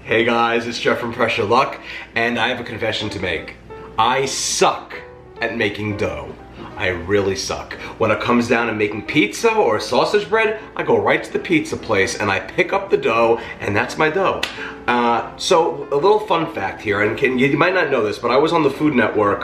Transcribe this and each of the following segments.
Hey guys, it's Jeff from Pressure Luck, and I have a confession to make. I suck at making dough. I really suck. When it comes down to making pizza or sausage bread, I go right to the pizza place and I pick up the dough, and that's my dough. So a little fun fact here, and you might not know this, but I was on the Food Network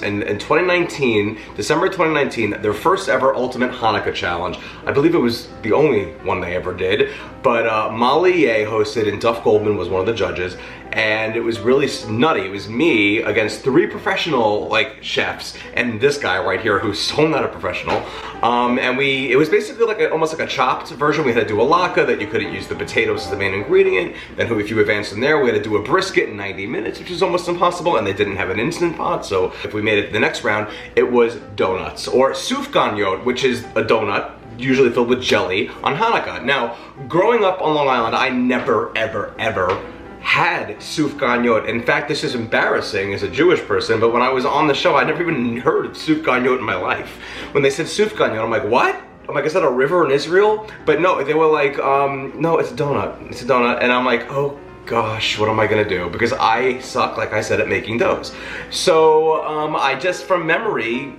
in 2019, December 2019, their first ever Ultimate Hanukkah Challenge. I believe it was the only one they ever did, but Molly Ye hosted and Duff Goldman was one of the judges, and it was really nutty. It was me against 3 professional chefs and this guy right here who's so not a professional. And it was basically almost like a chopped version. We had to do a latke that you couldn't use the potatoes as the main ingredient. Then if you advanced from there, we had to do a brisket in 90 minutes, which was almost impossible, and they didn't have an Instant Pot, so if we made it to the next round, it was donuts, or soof-gahn-yote, which is a donut, usually filled with jelly, on Hanukkah. Now, growing up on Long Island, I never, ever, ever had soof-gahn-yote. In fact, this is embarrassing as a Jewish person, but when I was on the show, I never even heard of soof-gahn-yote in my life. When they said soof-gahn-yote, I'm like, what? I'm like, is that a river in Israel? But no, they were like, no, it's a donut. It's a donut. And I'm like, oh gosh, what am I gonna do? Because I suck, like I said, at making doughs. So I just, from memory,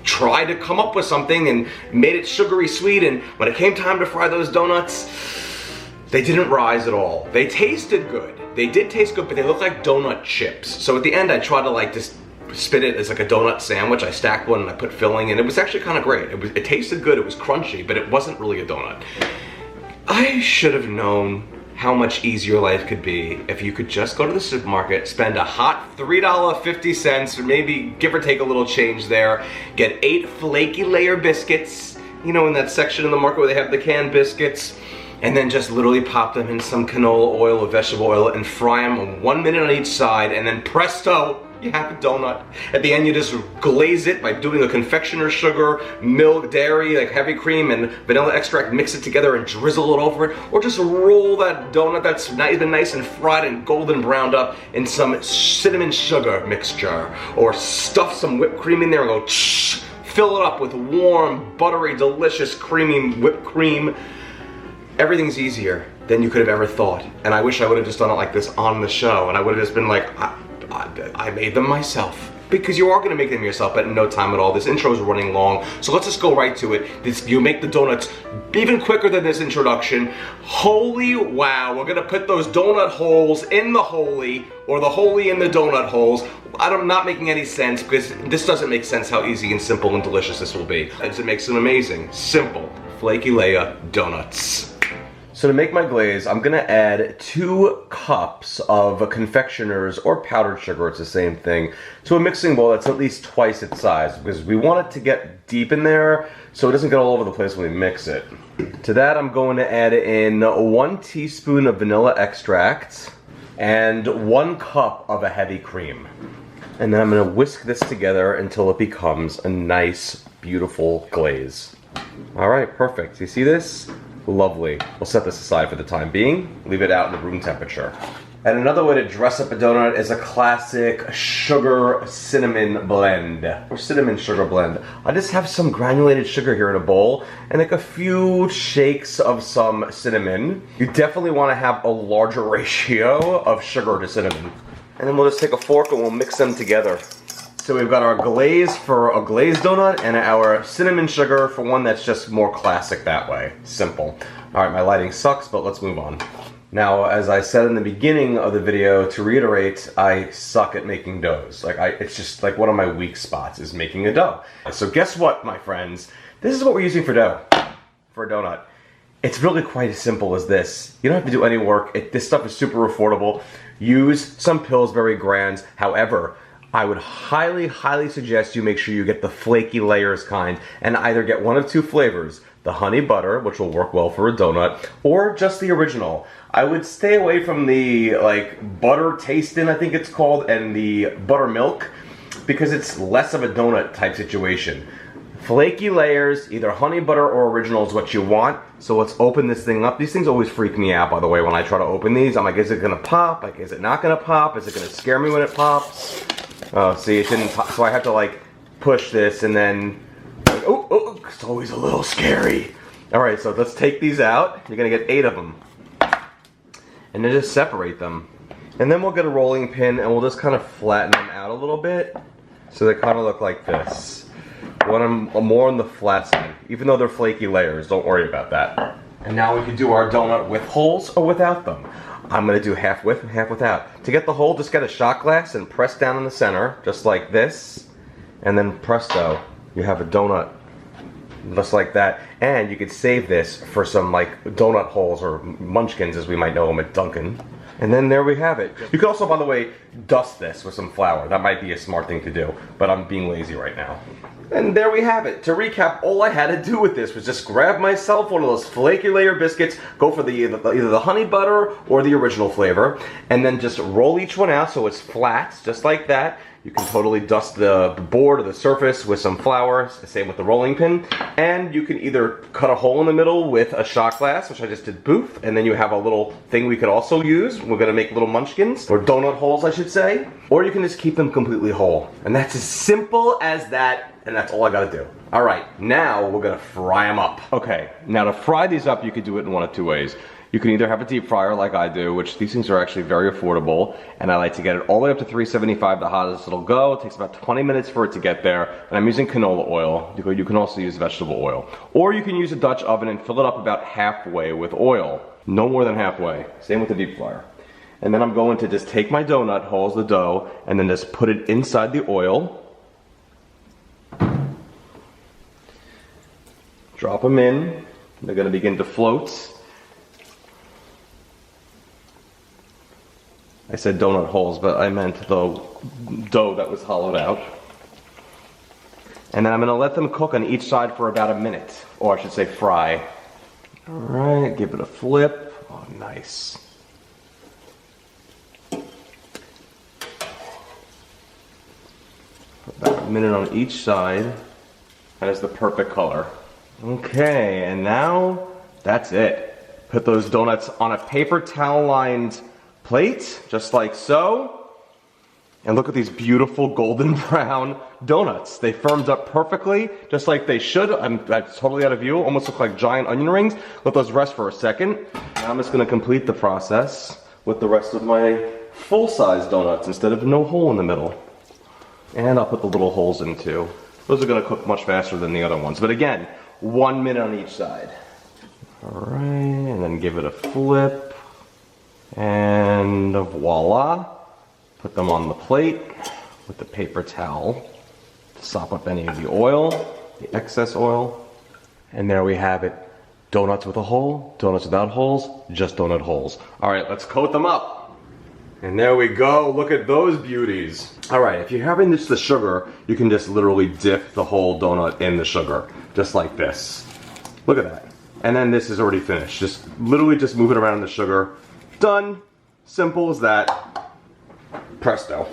tried to come up with something and made it sugary sweet, and when it came time to fry those donuts, they didn't rise at all. They tasted good. They did taste good, but they looked like donut chips. So at the end, I tried to just spin it as like a donut sandwich. I stacked one and I put filling, and it was actually kind of great. It tasted good, it was crunchy, but it wasn't really a donut. I should have known how much easier life could be if you could just go to the supermarket, spend a hot $3.50, or maybe give or take a little change there, get 8 flaky layer biscuits, you know, in that section of the market where they have the canned biscuits, and then just literally pop them in some canola oil or vegetable oil and fry them 1 minute on each side, and then presto, you have a donut. At the end, you just glaze it by doing a confectioner's sugar, milk, dairy, heavy cream, and vanilla extract, mix it together and drizzle it over it, or just roll that donut that's been nice and fried and golden browned up in some cinnamon sugar mixture, or stuff some whipped cream in there and go tsh, fill it up with warm, buttery, delicious, creamy whipped cream. Everything's easier than you could have ever thought, and I wish I would have just done it like this on the show, and I would have just been like, I made them myself. Because you are going to make them yourself, but in no time at all. This intro is running long, so let's just go right to it. You make the donuts even quicker than this introduction. Holy wow, we're going to put those donut holes in the holy, or the holy in the donut holes. I'm not making any sense, because this doesn't make sense how easy and simple and delicious this will be. It makes them amazing, simple, flaky layer donuts. So to make my glaze, I'm gonna add 2 cups of confectioner's or powdered sugar, it's the same thing, to a mixing bowl that's at least twice its size, because we want it to get deep in there so it doesn't get all over the place when we mix it. To that, I'm going to add in 1 teaspoon of vanilla extract and 1 cup of a heavy cream. And then I'm gonna whisk this together until it becomes a nice, beautiful glaze. All right, perfect. You see this? Lovely. We'll set this aside for the time being. Leave it out in the room temperature. And another way to dress up a donut is a classic sugar cinnamon blend, or cinnamon sugar blend. I just have some granulated sugar here in a bowl and a few shakes of some cinnamon. You definitely want to have a larger ratio of sugar to cinnamon. And then we'll just take a fork and we'll mix them together. So we've got our glaze for a glazed donut and our cinnamon sugar for one that's just more classic that way. Simple. All right, my lighting sucks, but let's move on. Now, as I said in the beginning of the video, to reiterate, I suck at making doughs. It's just one of my weak spots is making a dough. So guess what, my friends? This is what we're using for dough, for a donut. It's really quite as simple as this. You don't have to do any work. This stuff is super affordable. Use some Pillsbury Grands. However, I would highly, highly suggest you make sure you get the flaky layers kind, and either get one of 2 flavors, the honey butter, which will work well for a donut, or just the original. I would stay away from the butter tastin', I think it's called, and the buttermilk, because it's less of a donut type situation. Flaky layers, either honey butter or original is what you want. So let's open this thing up. These things always freak me out, by the way, when I try to open these. I'm like, is it gonna pop? Is it not gonna pop? Is it gonna scare me when it pops? Oh, see, it didn't pop. So I have to push this and then, oh, it's always a little scary. All right, so let's take these out. You're gonna get 8 of them. And then just separate them. And then we'll get a rolling pin and we'll just kind of flatten them out a little bit. So they kind of look like this. Want them more on the flat side. Even though they're flaky layers, don't worry about that. And now we can do our donut with holes or without them. I'm gonna do half with and half without. To get the hole, just get a shot glass and press down in the center, just like this. And then presto, you have a donut. Just like that. And you could save this for some like donut holes or munchkins as we might know them at Dunkin'. And then there we have it. You could also, by the way, dust this with some flour. That might be a smart thing to do, but I'm being lazy right now. And there we have it. To recap, all I had to do with this was just grab myself one of those flaky layer biscuits, go for either the honey butter or the original flavor, and then just roll each one out so it's flat, just like that. You can totally dust the board or the surface with some flour, same with the rolling pin. And you can either cut a hole in the middle with a shot glass, which I just did boof, and then you have a little thing we could also use. We're gonna make little munchkins, or donut holes I should say. Or you can just keep them completely whole. And that's as simple as that, and that's all I gotta do. All right, now we're gonna fry them up. Okay, now to fry these up, you could do it in one of 2 ways. You can either have a deep fryer like I do, which these things are actually very affordable, and I like to get it all the way up to 375, the hottest it'll go. It takes about 20 minutes for it to get there, and I'm using canola oil. You can also use vegetable oil. Or you can use a Dutch oven and fill it up about halfway with oil. No more than halfway. Same with the deep fryer. And then I'm going to just take my donut holes, the dough, and then just put it inside the oil. Drop them in. They're gonna begin to float. I said donut holes, but I meant the dough that was hollowed out. And then I'm gonna let them cook on each side for about a minute, or I should say fry. All right, give it a flip. Oh, nice. About a minute on each side. That is the perfect color. Okay, and now that's it. Put those donuts on a paper towel lined plate, just like so. And look at these beautiful golden brown donuts. They firmed up perfectly, just like they should. That's totally out of view, almost look like giant onion rings. Let those rest for a second. Now I'm just gonna complete the process with the rest of my full-size donuts instead of no hole in the middle. And I'll put the little holes in too. Those are gonna cook much faster than the other ones. But again, 1 minute on each side. All right, and then give it a flip. And voila, put them on the plate with the paper towel to sop up any of the oil, the excess oil. And there we have it. Donuts with a hole, donuts without holes, just donut holes. All right, let's coat them up. And there we go, look at those beauties. All right, if you're having this the sugar, you can just literally dip the whole donut in the sugar, just like this. Look at that. And then this is already finished. Just literally just move it around in the sugar. Done. Simple as that. Presto.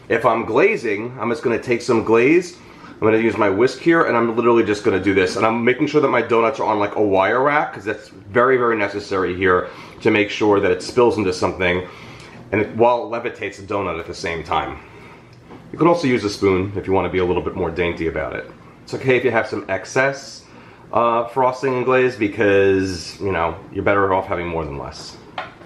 If I'm glazing, I'm just gonna take some glaze. I'm gonna use my whisk here and I'm literally just gonna do this. And I'm making sure that my donuts are on like a wire rack because that's very, very necessary here to make sure that it spills into something and while it levitates the donut at the same time. You can also use a spoon if you want to be a little bit more dainty about it. It's okay if you have some excess frosting and glaze because, you know, you're better off having more than less.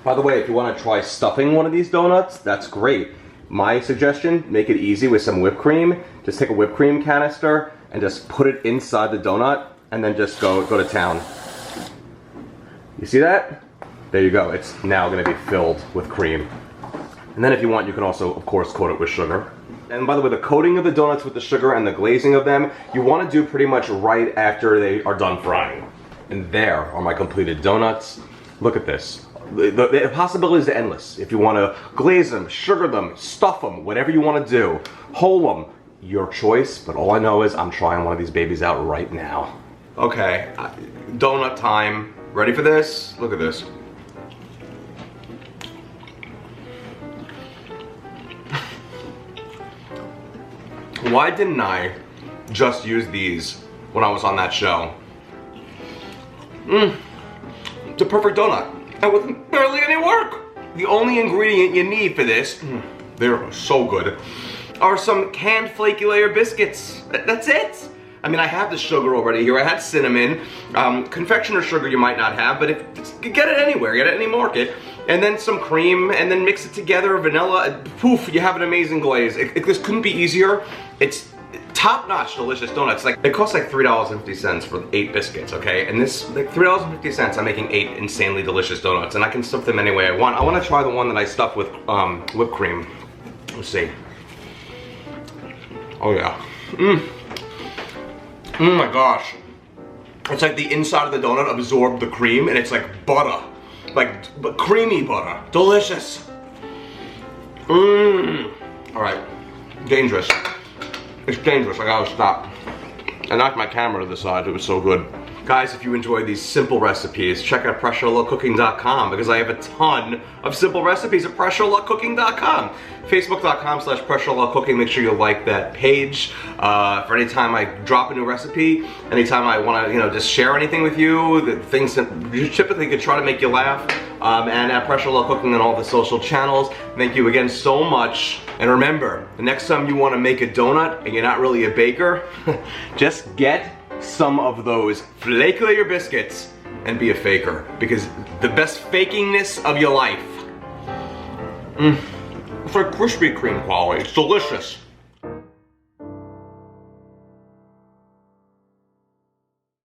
By the way, if you want to try stuffing one of these donuts, that's great. My suggestion, make it easy with some whipped cream. Just take a whipped cream canister and just put it inside the donut and then just go to town. You see that? There you go. It's now going to be filled with cream. And then if you want, you can also, of course, coat it with sugar. And by the way, the coating of the donuts with the sugar and the glazing of them, you want to do pretty much right after they are done frying. And there are my completed donuts. Look at this. The possibilities are endless. If you want to glaze them, sugar them, stuff them, whatever you want to do, hole them, your choice. But all I know is I'm trying one of these babies out right now. Okay, donut time. Ready for this? Look at this. Why didn't I just use these when I was on that show? It's a perfect donut. And with barely any work. The only ingredient you need for this, they're so good, are some canned flaky layer biscuits. That's it. I mean, I have the sugar already here. I had cinnamon. Confectioner sugar you might not have, but you get it anywhere. Get it at any market. And then some cream, and then mix it together, vanilla. Poof, you have an amazing glaze. This couldn't be easier. It's top-notch delicious donuts. Like, it costs like $3.50 for 8 biscuits, okay? And this, like $3.50, I'm making 8 insanely delicious donuts, and I can stuff them any way I want. I want to try the one that I stuffed with whipped cream. Let's see. Oh yeah. Oh my gosh. It's like the inside of the donut absorbed the cream, and it's like butter. But creamy butter. Delicious. Alright. Dangerous. It's dangerous. I gotta stop. I knocked my camera to the side. It was so good. Guys, if you enjoy these simple recipes, check out PressureLuckCooking.com because I have a ton of simple recipes at PressureLuckCooking.com. Facebook.com/PressureLuckCooking. Make sure you like that page for any time I drop a new recipe, anytime I want to, just share anything with you, the things that you typically could try to make you laugh, and at Pressure Luck Cooking on all the social channels. Thank you again so much. And remember, the next time you want to make a donut and you're not really a baker, just get some of those flaky layer biscuits and be a faker, because the best fakingness of your life. It's like Krispy Kreme quality. It's delicious.